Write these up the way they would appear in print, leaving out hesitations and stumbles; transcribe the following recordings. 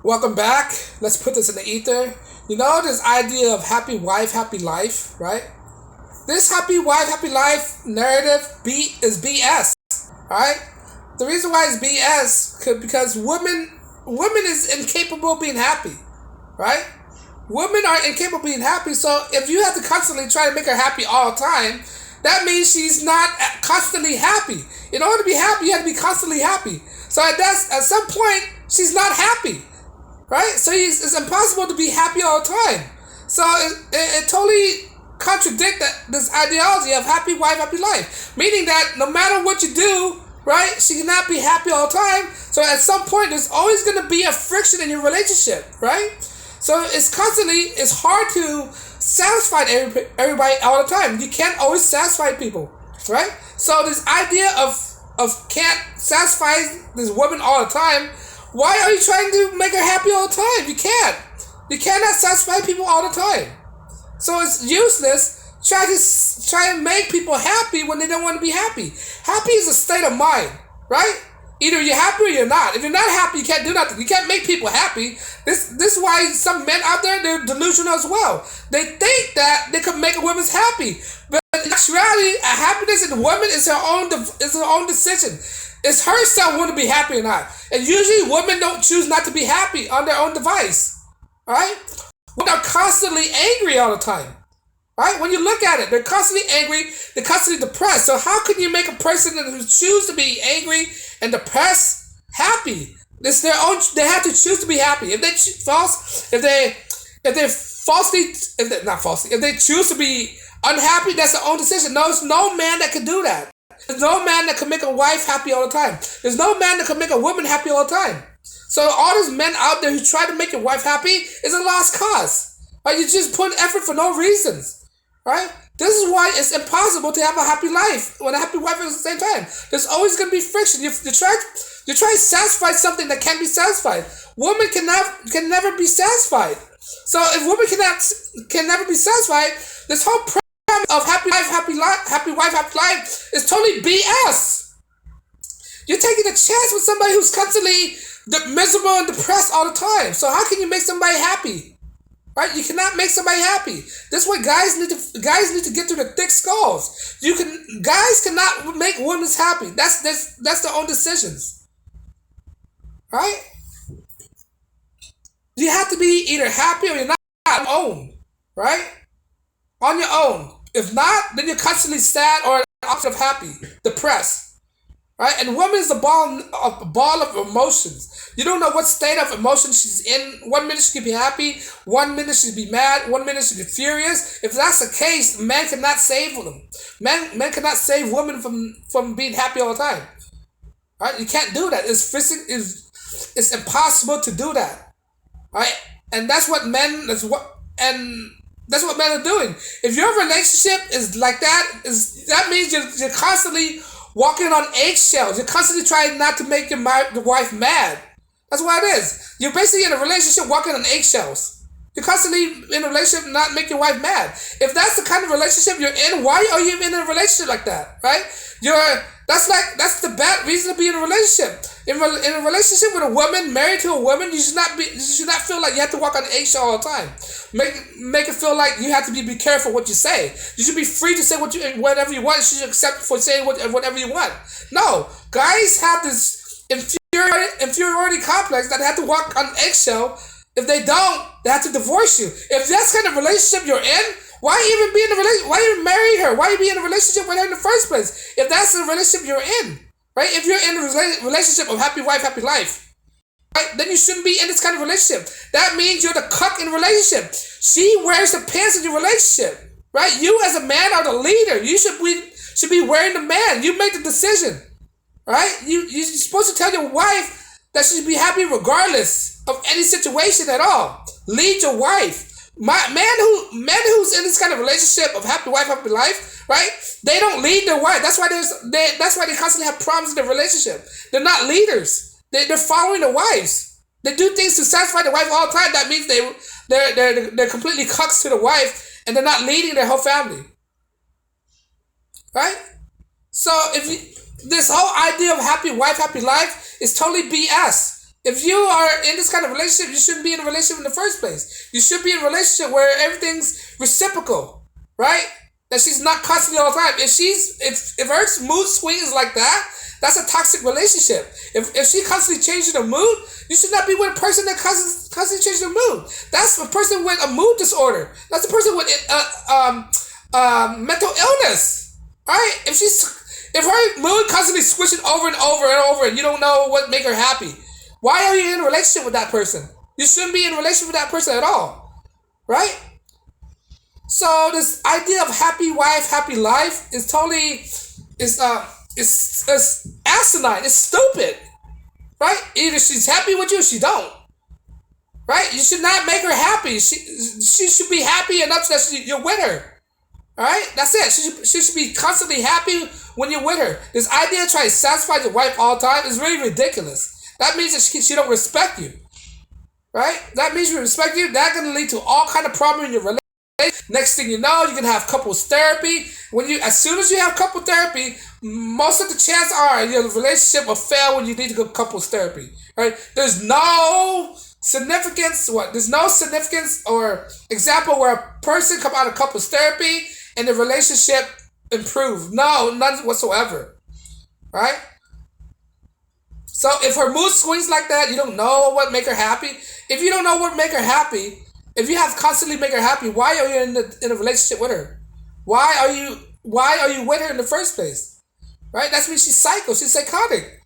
Welcome back. Let's put this in the ether. You know this idea of happy wife, happy life, right? This happy wife, happy life narrative is BS, right? The reason why it's BS because women is incapable of being happy, right? Women are incapable of being happy. So if you have to constantly try to make her happy all the time, that means she's not constantly happy. In order to be happy, you have to be constantly happy. So at some point, she's not happy. Right? So it's impossible to be happy all the time. So it totally contradicts this ideology of happy wife, happy life. Meaning that no matter what you do, right, she cannot be happy all the time. So at some point, there's always going to be a friction in your relationship, right? So it's hard to satisfy everybody all the time. You can't always satisfy people, right? So this idea of can't satisfy this woman all the time. Why are you trying to make her happy all the time? You can't. You cannot satisfy people all the time. So it's useless try and make people happy when they don't want to be happy. Happy is a state of mind, right? Either you're happy or you're not. If you're not happy, you can't do nothing. You can't make people happy. This is why some men out there, they're delusional as well. They think that they could make a woman happy. But in actuality, happiness in a woman is her own decision. It's her self want to be happy or not. And usually women don't choose not to be happy on their own device. Right? Women are constantly angry all the time. Right? When you look at it, they're constantly angry, they're constantly depressed. So how can you make a person who choose to be angry and depressed happy? It's their own. They have to choose to be happy. If they choose to be unhappy, that's their own decision. No, there's no man that can do that. There's no man that can make a wife happy all the time. There's no man that can make a woman happy all the time. So all those men out there who try to make your wife happy is a lost cause. Right? You just put effort for no reasons. Right? This is why it's impossible to have a happy life when a happy wife at the same time. There's always going to be friction. You try to satisfy something that can't be satisfied. Women can never be satisfied. So if women can never be satisfied, this whole of happy wife, happy life is totally BS. You're taking a chance with somebody who's constantly miserable and depressed all the time. So how can you make somebody happy? Right? You cannot make somebody happy. This is what guys need to get through the thick skulls. Guys cannot make women happy. That's their own decisions. Right? You have to be either happy or you're not on your own. Right? On your own. If not, then you're constantly sad or the opposite of happy, depressed, right? And woman is a ball of emotions. You don't know what state of emotion she's in. 1 minute she could be happy, 1 minute she'd be mad, 1 minute she'd be furious. If that's the case, man cannot save them. Men cannot save women from being happy all the time, right? You can't do that. It's impossible to do that, right? And that's what men are doing. If your relationship is like that, that means you're constantly walking on eggshells. You're constantly trying not to make your wife mad. That's what it is. You're basically in a relationship walking on eggshells. You're constantly in a relationship not make your wife mad. If that's the kind of relationship you're in, why are you in a relationship like that? Right? That's the bad reason to be in a relationship. In a relationship with a woman, married to a woman, you should not feel like you have to walk on eggshell all the time. Make it feel like you have to be careful what you say. You should be free to say whatever you want. You should accept for saying whatever you want. No, guys have this inferiority complex that they have to walk on eggshell. If they don't, they have to divorce you. If that's the kind of relationship you're in, why even be in a relationship? Why even marry her? Why be in a relationship with her in the first place? If that's the relationship you're in, right? If you're in a relationship of happy wife, happy life, right? Then you shouldn't be in this kind of relationship. That means you're the cuck in the relationship. She wears the pants in your relationship, right? You as a man are the leader. You should be wearing the man. You make the decision, right? You're supposed to tell your wife that she should be happy regardless of any situation at all. Lead your wife. Men who's in this kind of relationship of happy wife, happy life, right? They don't lead their wife. That's why they constantly have problems in their relationship. They're not leaders. They're following their wives. They do things to satisfy the wife all the time. That means they're completely cucks to the wife and they're not leading their whole family. Right? So this whole idea of happy wife, happy life is totally BS. If you are in this kind of relationship, you shouldn't be in a relationship in the first place. You should be in a relationship where everything's reciprocal, right? That she's not constantly all the time. If her mood swings like that, that's a toxic relationship. If she constantly changes her mood, you should not be with a person that constantly changes their mood. That's a person with a mood disorder. That's a person with mental illness, right? If her mood constantly switching over and over and over, and you don't know what make her happy, why are you in a relationship with that person? You shouldn't be in a relationship with that person at all, right? So this idea of happy wife, happy life is totally is asinine. It's stupid, right? Either she's happy with you or she don't, right? You should not make her happy. She should be happy enough that you're with her, all right? That's it. She should be constantly happy when you're with her. This idea of trying to satisfy your wife all the time is really ridiculous. That means that she don't respect you, right? That means she respect you. That's going to lead to all kind of problems in your relationship. Next thing you know, you can have couples therapy. As soon as you have couple therapy, most of the chances are your relationship will fail when you need to go couples therapy, right? There's no significance. There's no significance or example where a person come out of couples therapy and the relationship improved. No, none whatsoever, right? So if her mood swings like that, you don't know what make her happy. If you don't know what make her happy, if you have constantly make her happy, why are you in a relationship with her? Why are you with her in the first place? Right? That means she's psycho. She's psychotic.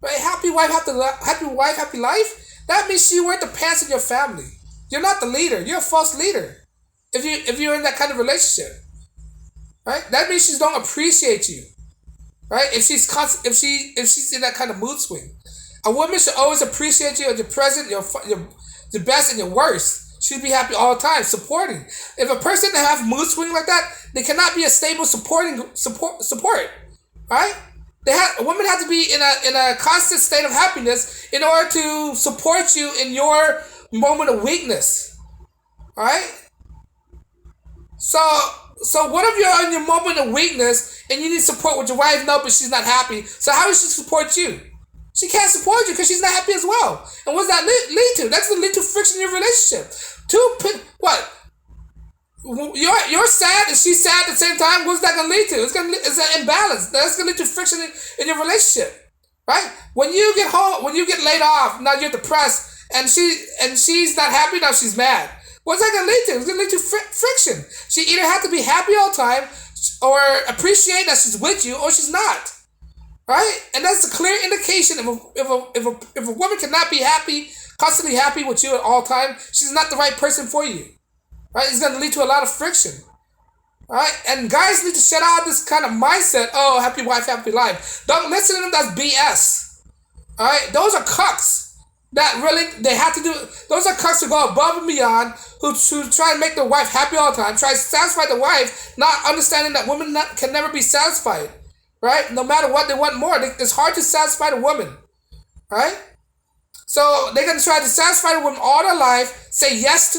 Right? Happy wife, happy life. That means she wears the pants in your family. You're not the leader. You're a false leader. If you're in that kind of relationship, right? That means she don't appreciate you. Right? If she's in that kind of mood swing, a woman should always appreciate you at your present, your best, and your worst. She'd be happy all the time, supporting. If a person that have mood swing like that, they cannot be a stable support. Right? A woman has to be in a constant state of happiness in order to support you in your moment of weakness. All right? So what if you're in your moment of weakness and you need support with your wife? No, but she's not happy. So how does she support you? She can't support you because she's not happy as well. And what does that lead to? That's going to lead to friction in your relationship. What? You're sad and she's sad at the same time. What's that going to lead to? It's an imbalance. That's going to lead to friction in your relationship, right? When you get home, when you get laid off, now you're depressed, and she's not happy. Now she's mad. What's that going to lead to? It's going to lead to friction. She either has to be happy all the time, or appreciate that she's with you, or she's not. Right? And that's a clear indication if a woman cannot be happy, constantly happy with you at all time, she's not the right person for you. Right? It's going to lead to a lot of friction. Right? And guys need to shut out this kind of mindset, oh, happy wife, happy life. Don't listen to them, that's BS. Alright? Those are cucks. That really, they have to do, those are cucks who go above and beyond, who try and make the wife happy all the time, try to satisfy the wife, not understanding that women can never be satisfied. Right? No matter what, they want more. It's hard to satisfy the woman. Right? So they're going to try to satisfy the woman all their life, say yes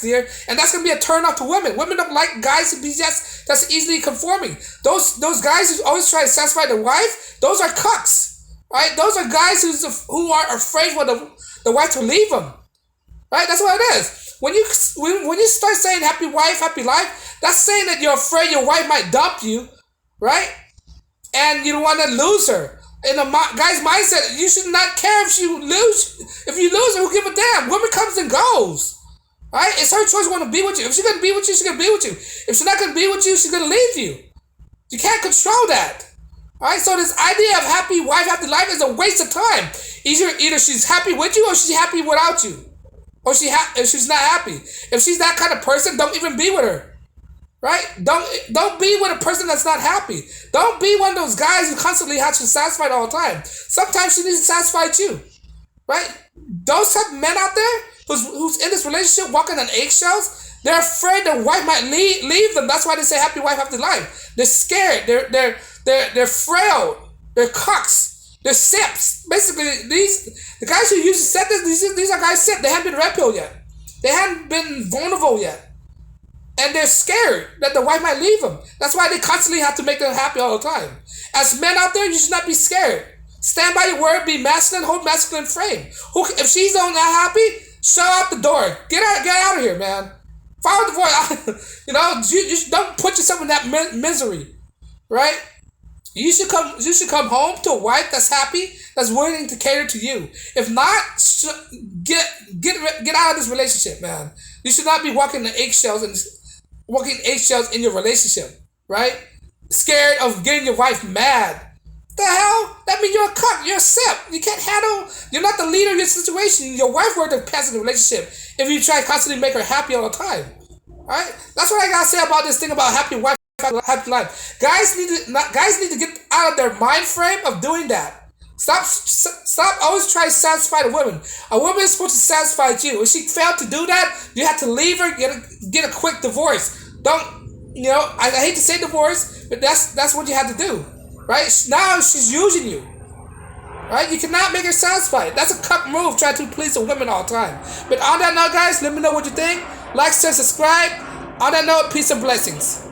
dear, and that's going to be a turn off to women. Women don't like guys to be that's easily conforming. Those guys who always try to satisfy the wife, those are cucks. Right? Those are guys who are afraid for the wife to leave them. Right? That's what it is. When you start saying happy wife, happy life, that's saying that you're afraid your wife might dump you. Right? And you don't want to lose her. In a guy's mindset, you should not care if you lose her, who give a damn? Woman comes and goes. Right? It's her choice to want to be with you. If she's going to be with you, she's going to be with you. If she's not going to be with you, she's going to leave you. You can't control that. Alright? So this idea of happy wife, happy life is a waste of time. Either she's happy with you or she's happy without you. Or if she's not happy. If she's that kind of person, don't even be with her. Right? Don't be with a person that's not happy. Don't be one of those guys who constantly has to satisfy all the time. Sometimes she needs to satisfy you. Right? Those type of men out there who's in this relationship walking on eggshells, they're afraid their wife might leave them. That's why they say happy wife, happy life. They're scared. They're frail. They're cucks. They're simps. Basically, the guys who usually said this, these are guys simp. They haven't been red pill yet. They haven't been vulnerable yet. And they're scared that the wife might leave them. That's why they constantly have to make them happy all the time. As men out there, you should not be scared. Stand by your word. Be masculine. Hold masculine frame. If she's not happy, shut out the door. Get out of here, man. Follow the voice. You don't put yourself in that misery, right? You should come home to a wife that's happy, that's willing to cater to you. If not, get out of this relationship, man. You should not be walking eggshells in your relationship, right? Scared of getting your wife mad. The hell? That means you're a cuck. You're a simp. You can't handle. You're not the leader of your situation. Your wife will pass in the relationship if you try to constantly make her happy all the time. All right? That's what I gotta say about this thing about happy wife, happy life. Guys need to get out of their mind frame of doing that. Stop always trying to satisfy the woman. A woman is supposed to satisfy you. If she failed to do that, you have to leave her. Get a quick divorce. Don't. I hate to say divorce, but that's what you have to do. Right? Now she's using you. Right? You cannot make her satisfied. That's a cuck move, trying to please the women all the time. But on that note, guys, let me know what you think. Like, share, subscribe. On that note, peace and blessings.